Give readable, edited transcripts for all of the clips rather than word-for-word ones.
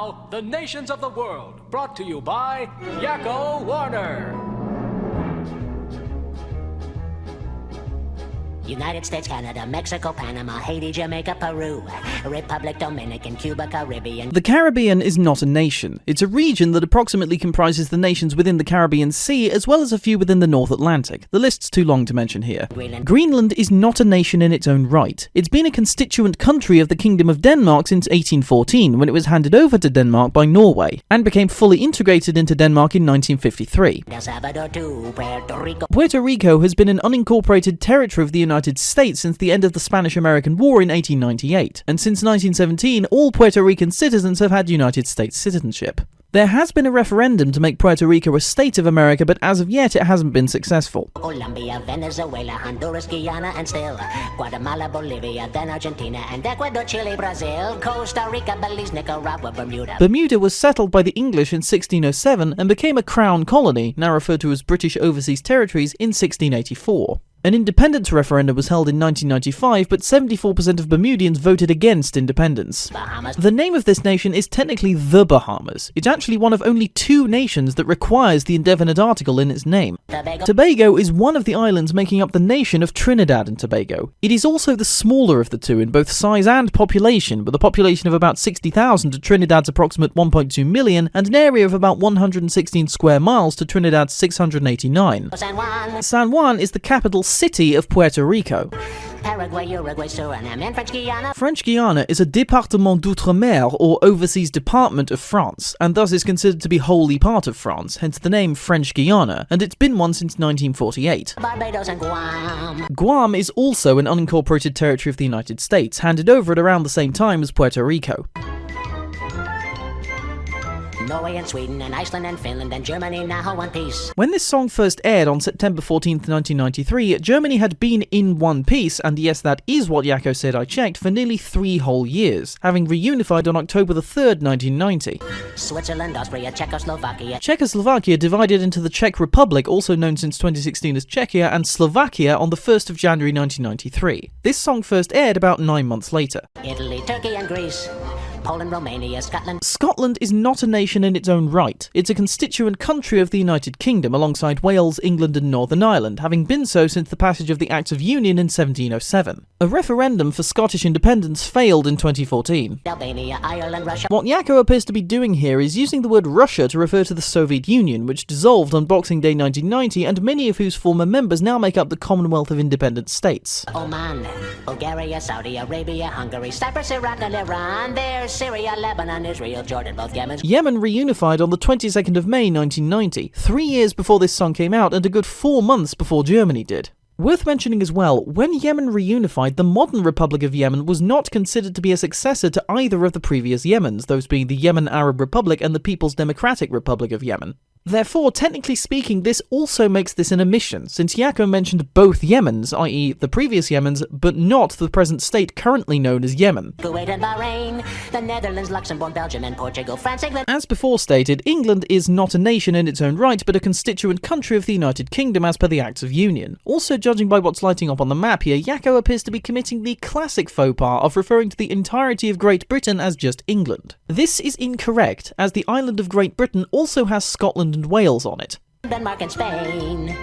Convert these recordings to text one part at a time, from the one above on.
now, the nations of the world, brought to you by Yakko Warner. United States, Canada, Mexico, Panama, Haiti, Jamaica, Peru, Republic Dominican, Cuba, Caribbean. The Caribbean is not a nation. It's a region that approximately comprises the nations within the Caribbean Sea, as well as a few within the North Atlantic. The list's too long to mention here. Greenland is not a nation in its own right. It's been a constituent country of the Kingdom of Denmark since 1814, when it was handed over to Denmark by Norway, and became fully integrated into Denmark in 1953. Puerto Rico has been an unincorporated territory of the United States since the end of the Spanish-American War in 1898, and since 1917 all Puerto Rican citizens have had United States citizenship. There has been a referendum to make Puerto Rico a state of America, but as of yet it hasn't been successful. Colombia, Venezuela, Honduras, Guyana, and still Guatemala, Bolivia, then Argentina, and Ecuador, Chile, Brazil, Costa Rica, Belize, Nicaragua, Bermuda. Bermuda was settled by the English in 1607 and became a crown colony, now referred to as British Overseas Territories, in 1684. An independence referendum was held in 1995, but 74% of Bermudians voted against independence. Bahamas. The name of this nation is technically the Bahamas. It's actually one of only 2 nations that requires the indefinite article in its name. Tobago is one of the islands making up the nation of Trinidad and Tobago. It is also the smaller of the two in both size and population, with a population of about 60,000 to Trinidad's approximate 1.2 million, and an area of about 116 square miles to Trinidad's 689. San Juan is the capital city of Puerto Rico. Paraguay, Uruguay, Suriname, and French Guiana. French Guiana is a département d'outre-mer, or overseas department of France, and thus is considered to be wholly part of France, hence the name French Guiana, and it's been one since 1948. Barbados and Guam. Guam is also an unincorporated territory of the United States, handed over at around the same time as Puerto Rico. Norway and Sweden and Iceland and Finland and Germany now one piece. When this song first aired on September 14th, 1993, Germany had been in one piece, and yes, that is what Yakko said I checked, for nearly 3 whole years, having reunified on October the 3rd, 1990. Switzerland, Austria, Czechoslovakia. Czechoslovakia divided into the Czech Republic, also known since 2016 as Czechia, and Slovakia on the 1st of January 1993. This song first aired about 9 months later. Italy, Turkey and Greece. Poland, Romania, Scotland. Scotland is not a nation in its own right. It's a constituent country of the United Kingdom alongside Wales, England and Northern Ireland, having been so since the passage of the Acts of Union in 1707. A referendum for Scottish independence failed in 2014. Albania, Ireland, Russia. What Yakko appears to be doing here is using the word Russia to refer to the Soviet Union, which dissolved on Boxing Day 1990, and many of whose former members now make up the Commonwealth of Independent States. Oman, Bulgaria, Saudi Arabia, Hungary, Cyprus, Iraq and Iran. There's Syria, Lebanon, Israel, Jordan, both Yemen. Yemen reunified on the 22nd of May 1990, 3 years before this song came out and a good 4 months before Germany did. Worth mentioning as well, when Yemen reunified, the modern Republic of Yemen was not considered to be a successor to either of the previous Yemens, those being the Yemen Arab Republic and the People's Democratic Republic of Yemen. Therefore, technically speaking, this also makes this an omission, since Yakko mentioned both Yemens, i.e. the previous Yemens, but not the present state currently known as Yemen. Kuwait and Bahrain, the Netherlands, Luxembourg, Belgium and Portugal, France, England. As before stated, England is not a nation in its own right, but a constituent country of the United Kingdom as per the Acts of Union. Also, judging by what's lighting up on the map here, Yakko appears to be committing the classic faux pas of referring to the entirety of Great Britain as just England. This is incorrect, as the island of Great Britain also has Scotland and Wales on it. Denmark and Spain.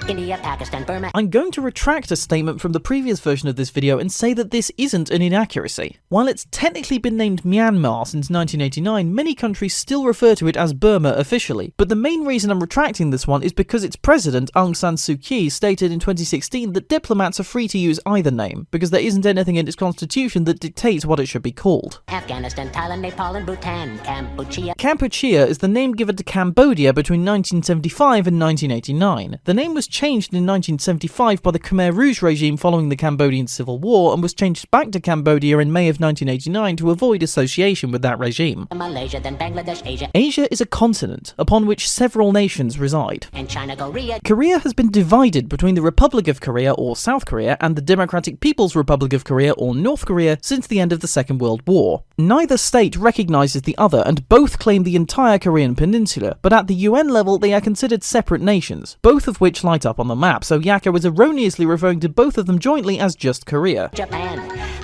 India, Pakistan, Burma. I'm going to retract a statement from the previous version of this video and say that this isn't an inaccuracy. While it's technically been named Myanmar since 1989, many countries still refer to it as Burma officially, but the main reason I'm retracting this one is because its president, Aung San Suu Kyi, stated in 2016 that diplomats are free to use either name, because there isn't anything in its constitution that dictates what it should be called. Afghanistan, Thailand, Nepal and Bhutan. Kampuchea. Kampuchea is the name given to Cambodia between 1975 and 1989. The name was changed in 1975 by the Khmer Rouge regime following the Cambodian Civil War, and was changed back to Cambodia in May of 1989 to avoid association with that regime. Malaysia, then Bangladesh, Asia. Asia is a continent upon which several nations reside. And China, Korea. Korea has been divided between the Republic of Korea, or South Korea, and the Democratic People's Republic of Korea, or North Korea, since the end of the Second World War. Neither state recognizes the other, and both claim the entire Korean peninsula, but at the UN level they are considered separate nations, both of which light up on the map, so Yakko is erroneously referring to both of them jointly as just Korea. Japan,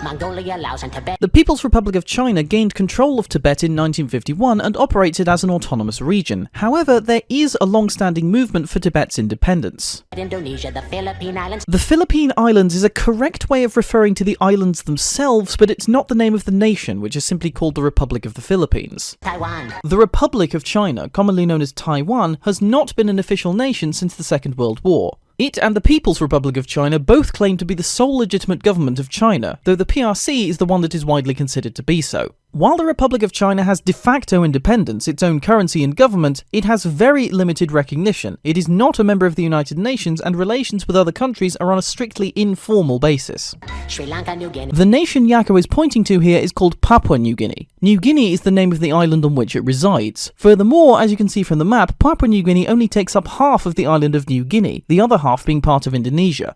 Mongolia, Laos, and Tibet. The People's Republic of China gained control of Tibet in 1951 and operated as an autonomous region. However, there is a long-standing movement for Tibet's independence. Indonesia, the Philippine Islands. The Philippine Islands is a correct way of referring to the islands themselves, but it's not the name of the nation, which is simply called the Republic of the Philippines. Taiwan. The Republic of China, commonly known as Taiwan, has not been an official nation since the Second World War. It and the People's Republic of China both claim to be the sole legitimate government of China, though the PRC is the one that is widely considered to be so. While the Republic of China has de facto independence, its own currency and government, it has very limited recognition. It is not a member of the United Nations, and relations with other countries are on a strictly informal basis. Sri Lanka, New Guinea. The nation Yakko is pointing to here is called Papua New Guinea. New Guinea is the name of the island on which it resides. Furthermore, as you can see from the map, Papua New Guinea only takes up half of the island of New Guinea, the other half being part of Indonesia.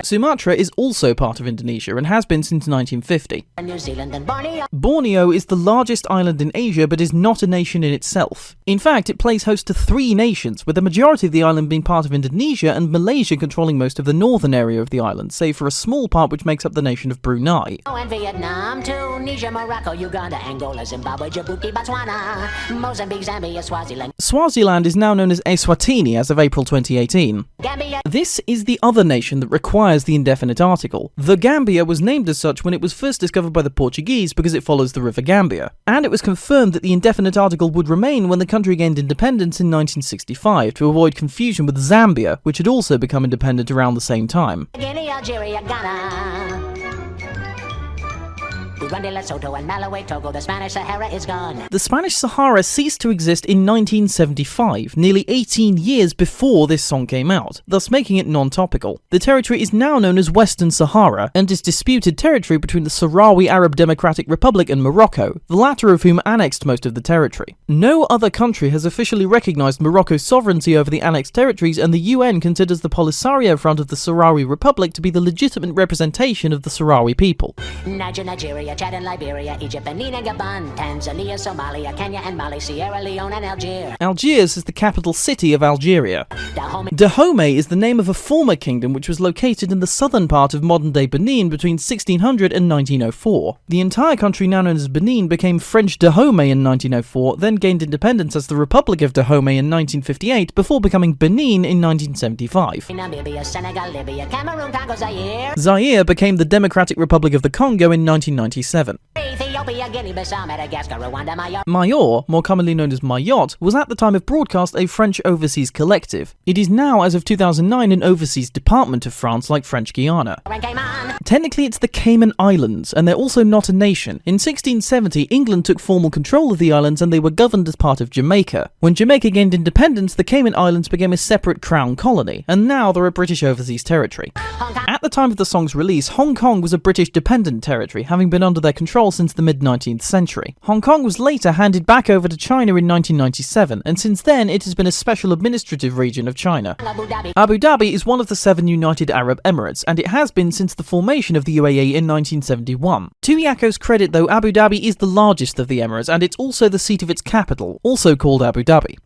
Sumatra is also part of Indonesia and has been since 1950. New Zealand and Borneo. Borneo is the largest island in Asia but is not a nation in itself. In fact, it plays host to 3 nations, with the majority of the island being part of Indonesia and Malaysia controlling most of the northern area of the island, save for a small part which makes up the nation of Brunei. And Vietnam, Tunisia, Morocco, Uganda, Angola, Zimbabwe, Djibouti, Botswana, Mozambique, Zambia, Swaziland. Swaziland is now known as Eswatini as of April 2018. Gambia. This is the other nation that requires the indefinite article. The Gambia was named as such when it was first discovered by the Portuguese because it follows the River Gambia. And it was confirmed that the indefinite article would remain when the country gained independence in 1965 to avoid confusion with Zambia, which had also become independent around the same time. Guinea, Algeria, Ghana. Burundi, Lesotho, and Malawi, Togo, the Spanish Sahara is gone. The Spanish Sahara ceased to exist in 1975, nearly 18 years before this song came out, thus making it non-topical. The territory is now known as Western Sahara, and is disputed territory between the Sahrawi Arab Democratic Republic and Morocco, the latter of whom annexed most of the territory. No other country has officially recognized Morocco's sovereignty over the annexed territories, and the UN considers the Polisario Front of the Sahrawi Republic to be the legitimate representation of the Sahrawi people. Nigeria, Chad and Liberia, Egypt, Benin and Gabon, Tanzania, Somalia, Kenya and Mali, Sierra Leone and Algiers. Algiers is the capital city of Algeria. Dahomey is the name of a former kingdom which was located in the southern part of modern-day Benin between 1600 and 1904. The entire country now known as Benin became French Dahomey in 1904, then gained independence as the Republic of Dahomey in 1958 before becoming Benin in 1975. Namibia, Senegal, Libya, Cameroon, Congo, Zaire. Zaire became the Democratic Republic of the Congo in 1997. Ethiopia, Guinea-Bissau, Madagascar, Rwanda, Mayotte, more commonly known as Mayotte, was at the time of broadcast a French overseas collective. It is now, as of 2009, an overseas department of France like French Guiana. Technically it's the Cayman Islands, and they're also not a nation. In 1670, England took formal control of the islands and they were governed as part of Jamaica. When Jamaica gained independence, the Cayman Islands became a separate crown colony, and now they're a British overseas territory. At the time of the song's release, Hong Kong was a British dependent territory, having been under their control since the mid-19th century. Hong Kong was later handed back over to China in 1997, and since then it has been a special administrative region of China. Abu Dhabi is one of the 7 United Arab Emirates, and it has been since the formation of the UAE in 1971. To Yakko's credit though, Abu Dhabi is the largest of the Emirates, and it's also the seat of its capital, also called Abu Dhabi.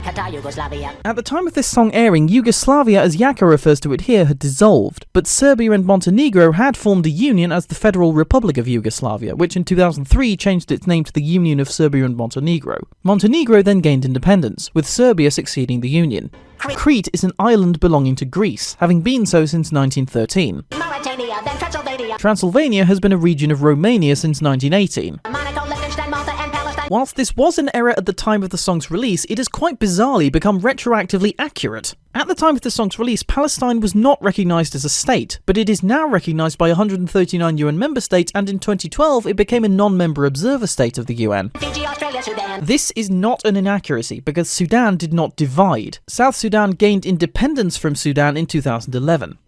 At the time of this song airing, Yugoslavia, as Yakko refers to it here, had dissolved, but Serbia and Montenegro had formed a union as the Federal Republic of Yugoslavia, which in 2003 changed its name to the Union of Serbia and Montenegro. Montenegro then gained independence, with Serbia succeeding the union. Crete is an island belonging to Greece, having been so since 1913. Mauritania, then Transylvania. Transylvania has been a region of Romania since 1918. Monaco, Liechtenstein, Malta, and Palestine. Whilst this was an error at the time of the song's release, it has quite bizarrely become retroactively accurate. At the time of the song's release, Palestine was not recognised as a state, but it is now recognised by 139 UN member states, and in 2012 it became a non-member observer state of the UN. Fiji, Australia, Sudan. This is not an inaccuracy, because Sudan did not divide. South Sudan gained independence from Sudan in 2011.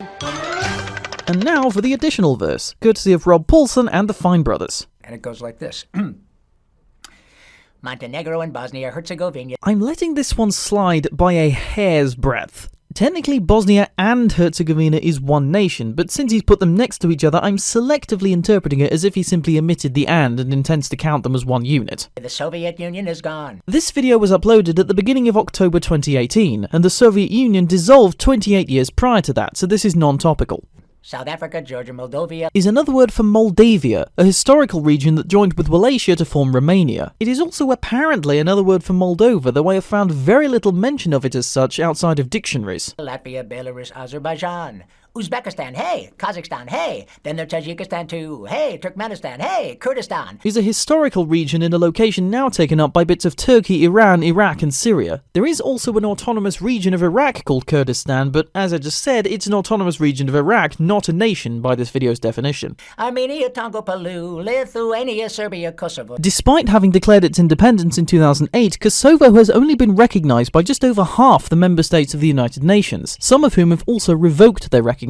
And now for the additional verse, courtesy of Rob Paulson and the Fine Brothers. And it goes like this. Montenegro and Bosnia-Herzegovina. I'm letting this one slide by a hair's breadth. Technically, Bosnia and Herzegovina is one nation, but since he's put them next to each other, I'm selectively interpreting it as if he simply omitted the and intends to count them as one unit. The Soviet Union is gone. This video was uploaded at the beginning of October 2018, and the Soviet Union dissolved 28 years prior to that, so this is non-topical. South Africa, Georgia, Moldavia, is another word for Moldavia, a historical region that joined with Wallachia to form Romania. It is also apparently another word for Moldova, though I have found very little mention of it as such outside of dictionaries. Latvia, Belarus, Azerbaijan, Uzbekistan, hey, Kazakhstan, hey, then there's Tajikistan too, hey, Turkmenistan, hey, Kurdistan. Is a historical region in a location now taken up by bits of Turkey, Iran, Iraq and Syria. There is also an autonomous region of Iraq called Kurdistan, but as I just said, it's an autonomous region of Iraq, not a nation by this video's definition. Armenia, Tonga, Palau, Lithuania, Serbia, Kosovo. Despite having declared its independence in 2008, Kosovo has only been recognised by just over half the member states of the United Nations, some of whom have also revoked their recognition.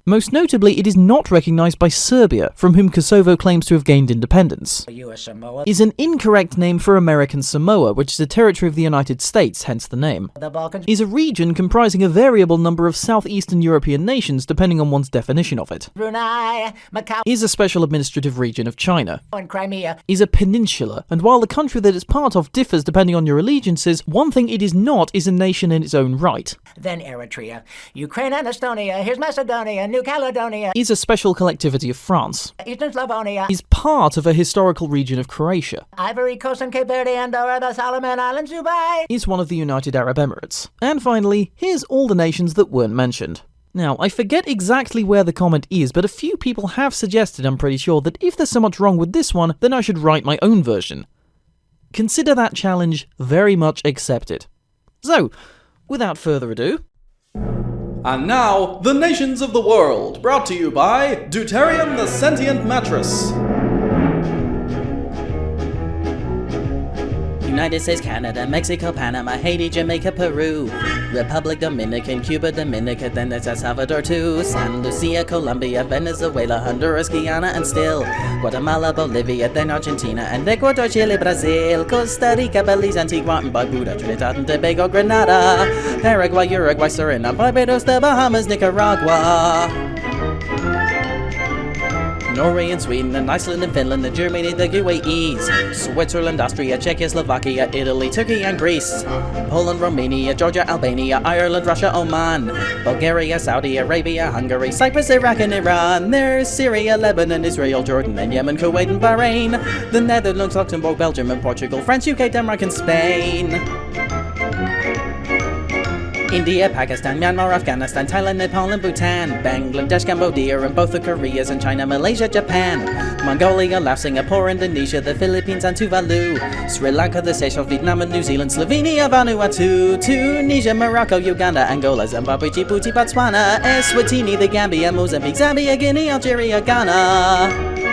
Most notably, it is not recognised by Serbia, from whom Kosovo claims to have gained independence. US Samoa, Is an incorrect name for American Samoa, which is a territory of the United States, hence the name. the Balkans, Is a region comprising a variable number of southeastern European nations depending on one's definition of it. Brunei, Macau, Is a special administrative region of China. and Crimea. Is a peninsula, and while the country that it's part of differs depending on your allegiances, one thing it is not is a nation in its own right. Then Eritrea, Ukraine and Estonia, here's Macedonia, New Caledonia, Is a special collectivity of France. Eastern Slavonia, Is part of a historical region of Croatia. Ivory Coast and Cape Verde, Andorra, the Solomon Islands, Dubai. Is one of the United Arab Emirates. And finally, here's all the nations that weren't mentioned. Now, I forget exactly where the comment is, but a few people have suggested, I'm pretty sure, that if there's so much wrong with this one, then I should write my own version. Consider that challenge very much accepted. So, without further ado... And now, the nations of the world, brought to you by Deuterium the Sentient Mattress. United States, Canada, Mexico, Panama, Haiti, Jamaica, Peru, Republic Dominican, Cuba, Dominica, then there's El Salvador too, San Lucia, Colombia, Venezuela, Honduras, Guyana, and still Guatemala, Bolivia, then Argentina, and Ecuador, Chile, Brazil, Costa Rica, Belize, Antigua, and Barbuda, Trinidad and Tobago, Grenada, Paraguay, Uruguay, Suriname, Barbados, the Bahamas, Nicaragua, Norway and Sweden and Iceland and Finland and Germany, the UAEs, Switzerland, Austria, Czechoslovakia, Italy, Turkey and Greece, Poland, Romania, Georgia, Albania, Ireland, Russia, Oman, Bulgaria, Saudi Arabia, Hungary, Cyprus, Iraq and Iran. There's Syria, Lebanon, Israel, Jordan and Yemen, Kuwait and Bahrain, the Netherlands, Luxembourg, Belgium and Portugal, France, UK, Denmark and Spain, India, Pakistan, Myanmar, Afghanistan, Thailand, Nepal and Bhutan, Bangladesh, Cambodia and both the Koreas and China, Malaysia, Japan, Mongolia, Laos, Singapore, Indonesia, the Philippines and Tuvalu, Sri Lanka, the Seychelles, Vietnam and New Zealand, Slovenia, Vanuatu, Tunisia, Morocco, Uganda, Angola, Zimbabwe, Djibouti, Botswana, Eswatini, the Gambia, Mozambique, Zambia, Guinea, Algeria, Ghana,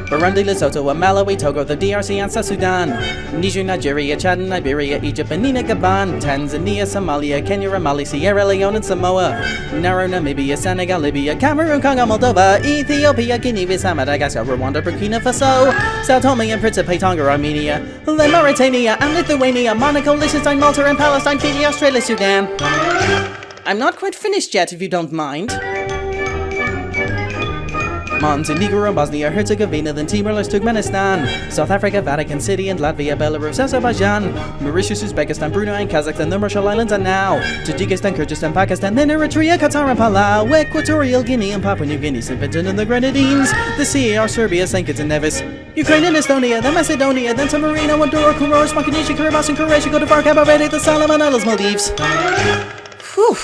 Burundi, Lesotho, Malawi, Togo, the DRC and South Sudan, Niger, Nigeria, Chad, Liberia, Egypt, Benin, Gabon, Tanzania, Somalia, Kenya, Mali, Sierra Leone and Samoa, Nauru, Namibia, Senegal, Libya, Cameroon, Congo, Moldova, Ethiopia, Guinea-Bissau, Madagascar, Rwanda, Burkina Faso, Sao Tome and Principe, Tonga, Armenia, then Mauritania and Lithuania, Monaco, Liechtenstein, Malta and Palestine, Fiji, Australia, Sudan. I'm not quite finished yet, if you don't mind. Montenegro, Bosnia, Herzegovina, then Timor-Leste, Turkmenistan, South Africa, Vatican City, and Latvia, Belarus, Azerbaijan, Mauritius, Uzbekistan, Brunei, and Kazakhstan, the Marshall Islands, and now Tajikistan, Kyrgyzstan, Pakistan, then Eritrea, Qatar, and Palau, Equatorial Guinea, and Papua New Guinea, St. Vincent and the Grenadines, the CAR, Serbia, St. Kitts and Nevis, Ukraine and Estonia, then Macedonia, then San Marino, Andorra, Comoros, Micronesia, Kiribati, and Croatia, Cote d'Ivoire, Cabo Verde, the Solomon Islands, Maldives. Whew.